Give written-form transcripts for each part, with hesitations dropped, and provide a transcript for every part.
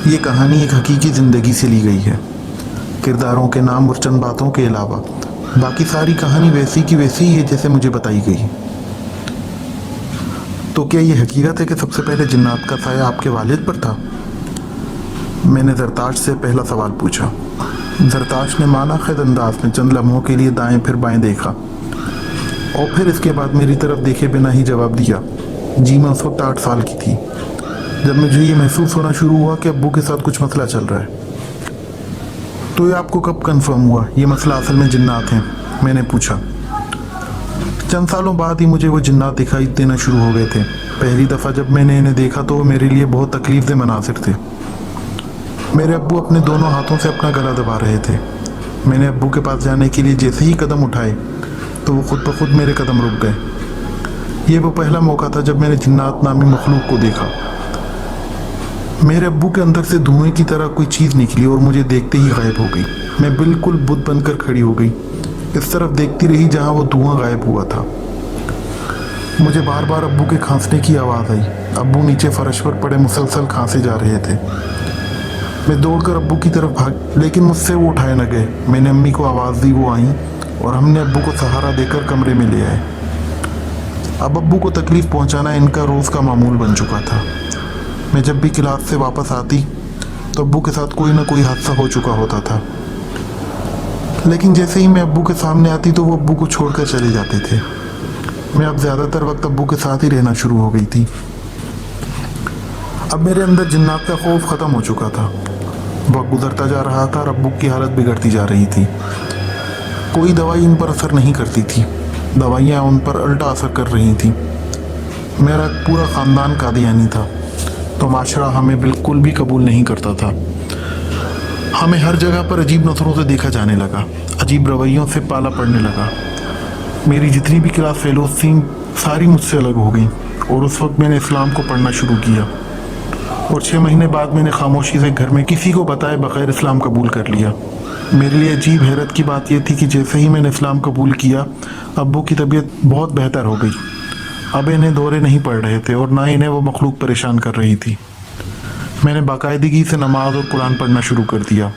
ये कहानी एक हकीकी ज़िंदगी से ली गई है। किरदारों के नाम और चंद बातों के अलावा बाकी सारी कहानी वैसी की वैसी ही है जैसे मुझे बताई गई। तो क्या ये हकीकत है कि सबसे पहले जिन्नात का साया आपके वालिद पर था? मैंने जरताश से पहला सवाल पूछा। जरताश ने माना खैद अंदाज में चंद लम्हों के लिए दाएं फिर बाएं देखा और फिर इसके बाद मेरी तरफ देखे बिना ही जवाब दिया, जी मैं उस वक्त 8 साल की थी जब मुझे ये महसूस होना शुरू हुआ कि अब्बू के साथ कुछ मसला चल रहा है। तो ये आपको कब कंफर्म हुआ ये मसला असल में जिन्नात हैं? मैंने पूछा। चंद सालों बाद ही मुझे वो जिन्नात दिखाई देना शुरू हो गए थे। पहली दफ़ा जब मैंने इन्हें देखा तो वो मेरे लिए बहुत तकलीफ दे मनासिर थे। मेरे अब्बू अपने दोनों हाथों से अपना गला दबा रहे थे। मैंने अब्बू के पास जाने के लिए जैसे ही कदम उठाए तो वो खुद ब खुद मेरे कदम रुक गए। ये वो पहला मौका था जब मैंने जिन्नात नामी मखलूक को देखा। मेरे अब्बू के अंदर से धुएं की तरह कोई चीज़ निकली और मुझे देखते ही गायब हो गई। मैं बिल्कुल बुत बनकर खड़ी हो गई, इस तरफ देखती रही जहां वो धुआं गायब हुआ था। मुझे बार बार अब्बू के खांसने की आवाज़ आई। अब्बू नीचे फर्श पर पड़े मुसलसल खांसे जा रहे थे। मैं दौड़कर अब्बू की तरफ भाग, लेकिन मुझसे वो उठाए न गए। मैंने अम्मी को आवाज़ दी, वो आई और हमने अब्बू को सहारा देकर कमरे में ले आए। अब अब्बू को तकलीफ़ पहुंचाना इनका रोज़ का मामूल बन चुका था। मैं जब भी क्लास से वापस आती तो अब्बू के साथ कोई ना कोई हादसा हो चुका होता था, लेकिन जैसे ही मैं अब्बू के सामने आती तो वो अब्बू को छोड़कर चले जाते थे। मैं अब ज़्यादातर वक्त अब्बू के साथ ही रहना शुरू हो गई थी। अब मेरे अंदर जिन्नात का खौफ ख़त्म हो चुका था। वक्त गुजरता जा रहा था और अब्बू की हालत बिगड़ती जा रही थी। कोई दवाई इन पर असर नहीं करती थी, दवाइयाँ उन पर उल्टा असर कर रही थी। मेरा पूरा ख़ानदान कादियानी था तो माशरा हमें बिल्कुल भी कबूल नहीं करता था। हमें हर जगह पर अजीब नज़रों से देखा जाने लगा, अजीब रवैयों से पाला पड़ने लगा। मेरी जितनी भी क्लास फेलोज थी सारी मुझसे अलग हो गई और उस वक्त मैंने इस्लाम को पढ़ना शुरू किया और 6 महीने बाद मैंने खामोशी से घर में किसी को बताए बगैर इस्लाम कबूल कर लिया। मेरे लिए अजीब हैरत की बात यह थी कि जैसे ही मैंने इस्लाम कबूल किया अब्बू की तबीयत बहुत बेहतर हो गई। अब इन्हें दौरे नहीं पड़ रहे थे और ना इन्हें वो मखलूक परेशान कर रही थी। मैंने बाकायदगी से नमाज और कुरान पढ़ना शुरू कर दिया।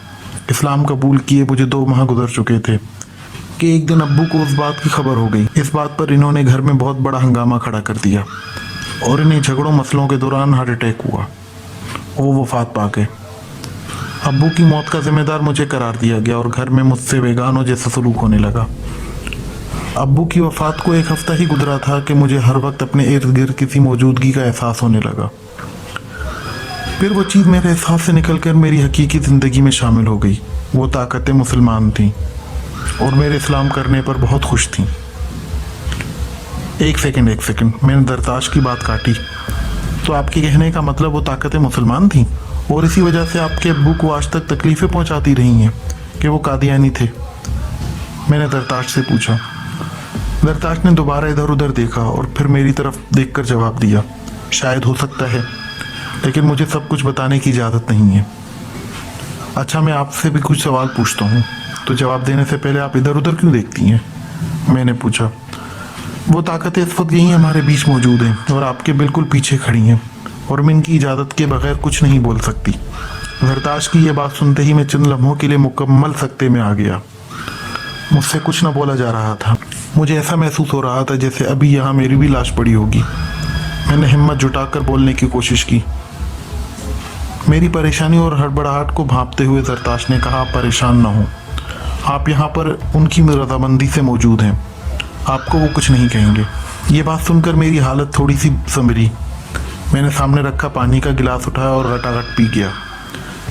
इस्लाम कबूल किए मुझे 2 माह गुजर चुके थे कि एक दिन अब्बू को उस बात की खबर हो गई। इस बात पर इन्होंने घर में बहुत बड़ा हंगामा खड़ा कर दिया और इन्हें झगड़ों मसलों के दौरान हार्ट अटैक हुआ। वो वफात पा गए। अब्बू की मौत का जिम्मेदार मुझे करार दिया गया और घर में मुझसे बेगानों जैसा सलूक होने लगा। अब्बू की वफ़ात को 1 हफ्ता ही गुजरा था कि मुझे हर वक्त अपने इर्द गिर्द किसी मौजूदगी का एहसास होने लगा। फिर वो चीज़ मेरे एहसास से निकलकर मेरी हकीकी ज़िंदगी में शामिल हो गई। वो ताकतें मुसलमान थीं और मेरे इस्लाम करने पर बहुत खुश थीं। एक सेकंड, मैंने दरताश की बात काटी। तो आपके कहने का मतलब वो ताकतें मुसलमान थीं और इसी वजह से आपके अब्बू को आज तक तकलीफ़ें पहुँचाती रही हैं कि वो कादियानी थे? मैंने दरताश से पूछा। दरताश ने दोबारा इधर उधर देखा और फिर मेरी तरफ देखकर जवाब दिया, शायद हो सकता है, लेकिन मुझे सब कुछ बताने की इजाज़त नहीं है। अच्छा, मैं आपसे भी कुछ सवाल पूछता हूँ, तो जवाब देने से पहले आप इधर उधर क्यों देखती हैं? मैंने पूछा। वो ताकतें इस वक्त यहीं हमारे बीच मौजूद हैं और आपके बिल्कुल पीछे खड़ी हैं और मैं इनकी इजाज़त के बगैर कुछ नहीं बोल सकती। दरताश की यह बात सुनते ही मैं चंद लम्हों के लिए मुकम्मल सकते में आ गया। मुझसे कुछ न बोला जा रहा था। मुझे ऐसा महसूस हो रहा था जैसे अभी यहाँ मेरी भी लाश पड़ी होगी। मैंने हिम्मत जुटाकर बोलने की कोशिश की। मेरी परेशानी और हड़बड़ाहट को भांपते हुए जरताश ने कहा, आप परेशान ना हो, आप यहाँ पर उनकी रजामंदी से मौजूद हैं, आपको वो कुछ नहीं कहेंगे। ये बात सुनकर मेरी हालत थोड़ी सी संभली। मैंने सामने रखा पानी का गिलास उठाया और रटारट पी गया।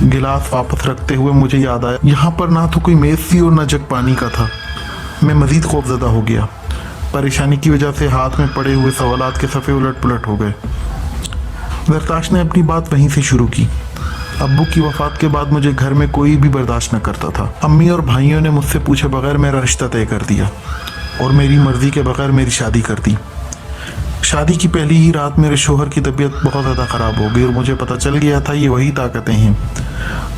गिलास वापस रखते हुए मुझे याद आया यहाँ पर ना तो कोई मेज़ थी और ना जग पानी का था। मैं मज़ीद खौफज़दा हो गया। परेशानी की वजह से हाथ में पड़े हुए सवालात के सफ़े उलट पुलट हो गए। दरताश ने अपनी बात वहीं से शुरू की। अब्बू की वफ़ात के बाद मुझे घर में कोई भी बर्दाश्त न करता था। अम्मी और भाइयों ने मुझसे पूछे बगैर मेरा रिश्ता तय कर दिया और मेरी मर्ज़ी के बगैर मेरी शादी कर दी। शादी की पहली ही रात मेरे शोहर की तबीयत बहुत ज़्यादा ख़राब हो गई और मुझे पता चल गया था ये वही ताकतें हैं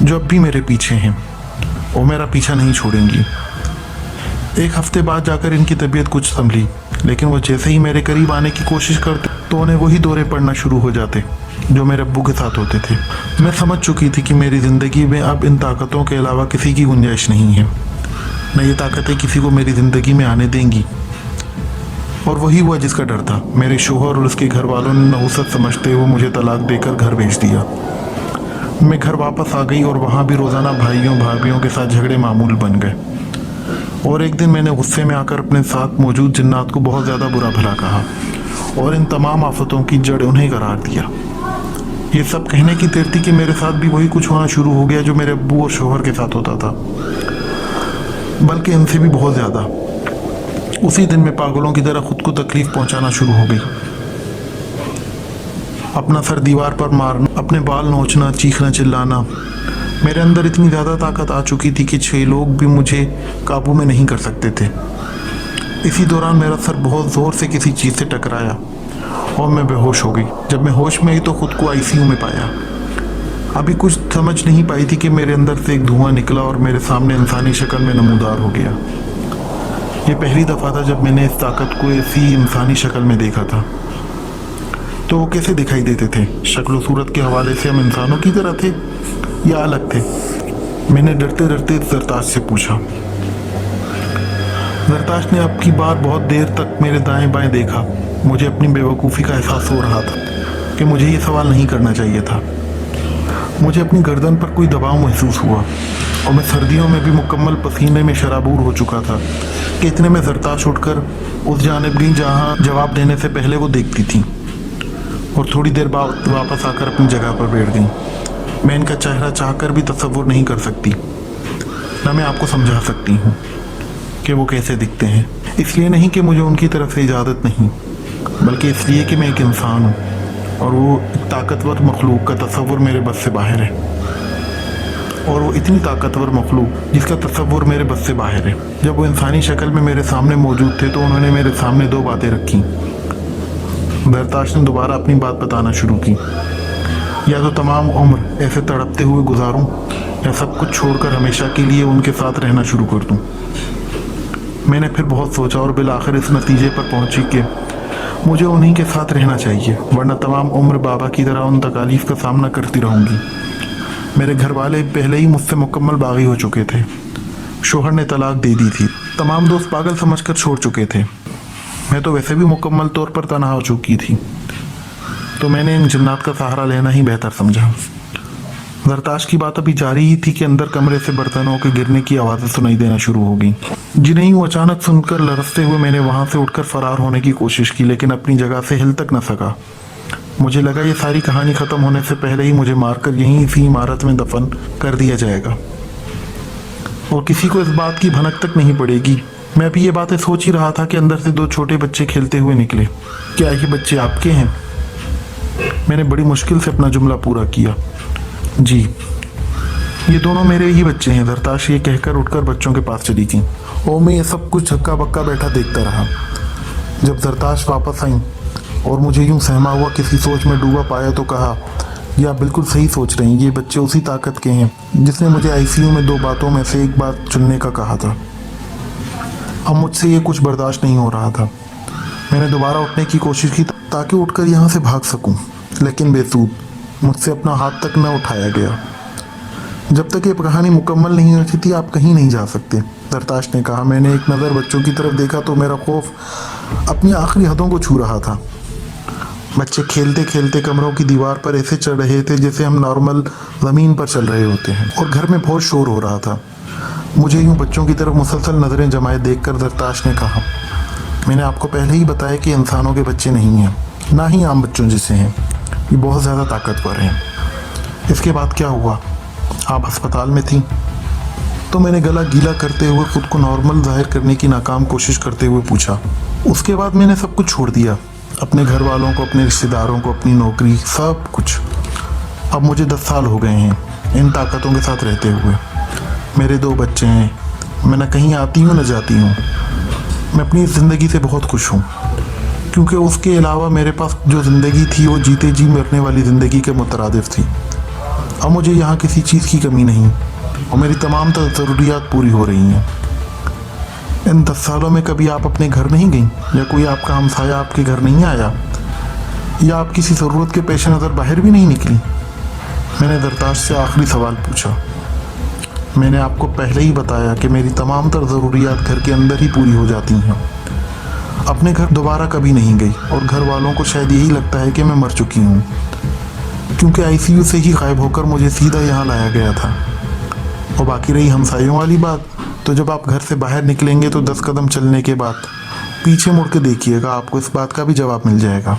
जो अब भी मेरे पीछे हैं और मेरा पीछा नहीं छोड़ेंगी। 1 हफ्ते बाद जाकर इनकी तबीयत कुछ संभली, लेकिन वो जैसे ही मेरे करीब आने की कोशिश करते तो उन्हें वही दौरे पड़ना शुरू हो जाते। जो मेरे अब्बू के साथ होते थे। मैं समझ चुकी थी कि मेरी ज़िंदगी में अब इन ताकतों के अलावा किसी की गुंजाइश नहीं है, न ये ताकतें किसी को मेरी ज़िंदगी में आने देंगी। और वही हुआ जिसका डर था। मेरे शोहर और उसके घर वालों ने नहुसत समझते हुए मुझे तलाक देकर घर भेज दिया। मैं घर वापस आ गई और वहाँ भी रोज़ाना भाइयों भाभियों के साथ झगड़े मामूल बन गए। और एक दिन मैंने गुस्से में आकर अपने साथ मौजूद जिन्नात को बहुत ज़्यादा बुरा भला कहा और इन तमाम आफतों की जड़ उन्हें करार दिया। ये सब कहने की देर थी कि मेरे साथ भी वही कुछ होना शुरू हो गया जो मेरे अब्बू और शोहर के साथ होता था, बल्कि इनसे भी बहुत ज़्यादा। उसी दिन मैं पागलों की तरह खुद को तकलीफ पहुंचाना शुरू हो गई। अपना सर दीवार पर मारना, अपने बाल नोचना, चीखना चिल्लाना। मेरे अंदर इतनी ज़्यादा ताकत आ चुकी थी कि 6 लोग भी मुझे काबू में नहीं कर सकते थे। इसी दौरान मेरा सर बहुत ज़ोर से किसी चीज़ से टकराया और मैं बेहोश हो गई। जब मैं होश में आई तो खुद को आईसीयू में पाया। अभी कुछ समझ नहीं पाई थी कि मेरे अंदर से एक धुआं निकला और मेरे सामने इंसानी शक्ल में नमूदार हो गया। ये पहली दफ़ा था जब मैंने इस ताकत को ऐसी इंसानी शक्ल में देखा था। तो वो कैसे दिखाई देते थे? शक्ल सूरत के हवाले से हम इंसानों की तरह थे या अलग थे? मैंने डरते डरते जरताज से पूछा। जरताज ने अब की बार बहुत देर तक मेरे दाएं बाएं देखा। मुझे अपनी बेवकूफ़ी का एहसास हो रहा था कि मुझे ये सवाल नहीं करना चाहिए था। मुझे अपनी गर्दन पर कोई दबाव महसूस हुआ और मैं सर्दियों में भी मुकम्मल पसीने में शराबूर हो चुका था कि इतने में जरताज उठकर उस जानिब गई जहाँ जवाब देने से पहले वो देखती थी और थोड़ी देर बाद वापस आकर अपनी जगह पर बैठ गई। मैं इनका चेहरा चाहकर भी तसव्वुर नहीं कर सकती, न मैं आपको समझा सकती हूँ कि वो कैसे दिखते हैं। इसलिए नहीं कि मुझे उनकी तरफ से इजाज़त नहीं, बल्कि इसलिए कि मैं एक इंसान हूँ और वो एक ताकतवर मखलूक का तसव्वुर मेरे बस से बाहर है। और वो इतनी ताकतवर मखलूक जिसका तसव्वुर मेरे बस से बाहर है। जब वो इंसानी शक्ल में मेरे सामने मौजूद थे तो उन्होंने मेरे सामने 2 बातें रखी। जरताज ने दोबारा अपनी बात बताना शुरू की। या तो तमाम उम्र ऐसे तड़पते हुए गुजारूं या सब कुछ छोड़कर हमेशा के लिए उनके साथ रहना शुरू कर दूं। मैंने फिर बहुत सोचा और बिलाखिर इस नतीजे पर पहुंची कि मुझे उन्हीं के साथ रहना चाहिए, वरना तमाम उम्र बाबा की तरह उन तकालीफ का सामना करती रहूंगी। मेरे घर वाले पहले ही मुझसे मुकम्मल बागी हो चुके थे। शोहर ने तलाक दे दी थी। तमाम दोस्त पागल समझकर छोड़ चुके थे। मैं तो वैसे भी मुकम्मल तौर पर तनहा हो चुकी थी, तो मैंने इन जिन्नात का सहारा लेना ही बेहतर समझा। जरताज की बात अभी जारी ही थी कि अंदर कमरे से बर्तनों के गिरने की आवाज़ें सुनाई देना शुरू हो गई, जिन्हें यूँ अचानक सुनकर लरसते हुए मैंने वहाँ से उठकर फरार होने की कोशिश की, लेकिन अपनी जगह से हिल तक न सका। मुझे लगा ये सारी कहानी ख़त्म होने से पहले ही मुझे मारकर यहीं इसी इमारत में दफन कर दिया जाएगा और किसी को इस बात की भनक तक नहीं पड़ेगी। मैं अभी ये बातें सोच ही रहा था कि अंदर से 2 छोटे बच्चे खेलते हुए निकले। क्या ये बच्चे आपके हैं? मैंने बड़ी मुश्किल से अपना जुमला पूरा किया। जी, ये दोनों मेरे ही बच्चे हैं। जरताज ये कहकर उठकर बच्चों के पास चली गई और मैं ये सब कुछ हक्का बक्का बैठा देखता रहा। जब जरताज वापस आई और मुझे यूं सहमा हुआ किसी सोच में डूबा पाया तो कहा, ये आप बिल्कुल सही सोच रही हैं। ये बच्चे उसी ताकत के हैं जिसने मुझे आईसीयू में 2 बातों में से एक बात चुनने का कहा था। अब मुझसे ये कुछ बर्दाश्त नहीं हो रहा था। मैंने दोबारा उठने की कोशिश की ताकि उठकर यहाँ से भाग सकूं, लेकिन बेसूद। मुझसे अपना हाथ तक न उठाया गया। जब तक ये कहानी मुकम्मल नहीं होती थी आप कहीं नहीं जा सकते, जरताज ने कहा। मैंने एक नज़र बच्चों की तरफ देखा तो मेरा खौफ अपनी आखिरी हदों को छू रहा था। बच्चे खेलते खेलते कमरों की दीवार पर ऐसे चढ़ रहे थे जैसे हम नॉर्मल ज़मीन पर चल रहे होते हैं, और घर में बहुत शोर हो रहा था। मुझे यूं बच्चों की तरफ मुसलसल नज़रें जमाए देखकर जरताज ने कहा, मैंने आपको पहले ही बताया कि इंसानों के बच्चे नहीं हैं, ना ही आम बच्चों जैसे हैं। ये बहुत ज़्यादा ताकतवर हैं। इसके बाद क्या हुआ? आप अस्पताल में थी? तो मैंने गला गीला करते हुए खुद को नॉर्मल जाहिर करने की नाकाम कोशिश करते हुए पूछा। उसके बाद मैंने सब कुछ छोड़ दिया, अपने घर वालों को, अपने रिश्तेदारों को, अपनी नौकरी, सब कुछ। अब मुझे 10 साल हो गए हैं इन ताकतों के साथ रहते हुए। मेरे 2 बच्चे हैं। मैं न कहीं आती हूँ न जाती हूँ। मैं अपनी ज़िंदगी से बहुत खुश हूँ, क्योंकि उसके अलावा मेरे पास जो ज़िंदगी थी वो जीते जी मरने वाली ज़िंदगी के मुतरादिफ थी। अब मुझे यहाँ किसी चीज़ की कमी नहीं और मेरी तमाम ज़रूरियात पूरी हो रही हैं। इन 10 सालों में कभी आप अपने घर नहीं गई या कोई आपका हमसाया आपके घर नहीं आया? या आप किसी ज़रूरत के पेश नज़र बाहर भी नहीं निकली? मैंने दरताश से आखिरी सवाल पूछा। मैंने आपको पहले ही बताया कि मेरी तमाम तर ज़रूरियात घर के अंदर ही पूरी हो जाती हैं। अपने घर दोबारा कभी नहीं गई और घर वालों को शायद यही लगता है कि मैं मर चुकी हूँ, क्योंकि आईसीयू से ही गायब होकर मुझे सीधा यहाँ लाया गया था। और बाकी रही हमसायों वाली बात, तो जब आप घर से बाहर निकलेंगे तो 10 कदम चलने के बाद पीछे मुड़ के देखिएगा, आपको इस बात का भी जवाब मिल जाएगा।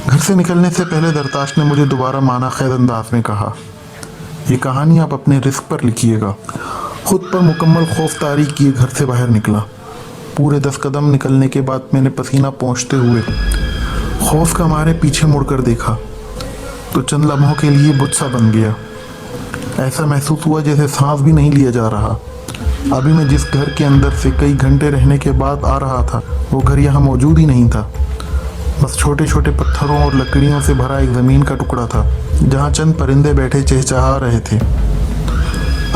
घर से निकलने से पहले दरताश ने मुझे दोबारा माना खैर अंदाज में कहा, ये कहानी आप अपने रिस्क पर लिखिएगा। खुद पर मुकम्मल खौफ तारी किए घर से बाहर निकला। पूरे 10 कदम निकलने के बाद मैंने पसीना पोंछते हुए खौफ का मारे पीछे मुड़कर देखा तो चंद लम्हों के लिए बुत सा बन गया। ऐसा महसूस हुआ जैसे सांस भी नहीं लिया जा रहा। अभी मैं जिस घर के अंदर से कई घंटे रहने के बाद आ रहा था, वो घर यहाँ मौजूद ही नहीं था। बस छोटे छोटे पत्थरों और लकड़ियों से भरा एक ज़मीन का टुकड़ा था जहाँ चंद परिंदे बैठे चहचहा रहे थे।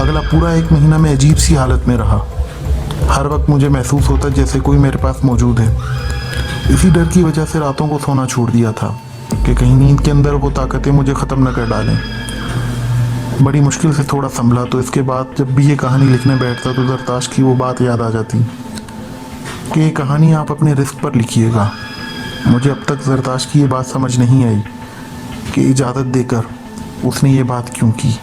अगला पूरा 1 महीना मैं अजीब सी हालत में रहा। हर वक्त मुझे महसूस होता जैसे कोई मेरे पास मौजूद है। इसी डर की वजह से रातों को सोना छोड़ दिया था कि कहीं नींद के अंदर वो ताकतें मुझे ख़त्म न कर डालें। बड़ी मुश्किल से थोड़ा संभला, तो इसके बाद जब भी ये कहानी लिखने बैठता तो दरताश की वो बात याद आ जाती कि ये कहानी आप अपने रिस्क पर लिखिएगा। मुझे अब तक दरताश की ये बात समझ नहीं आई कि इजाज़त देकर उसने ये बात क्यों की।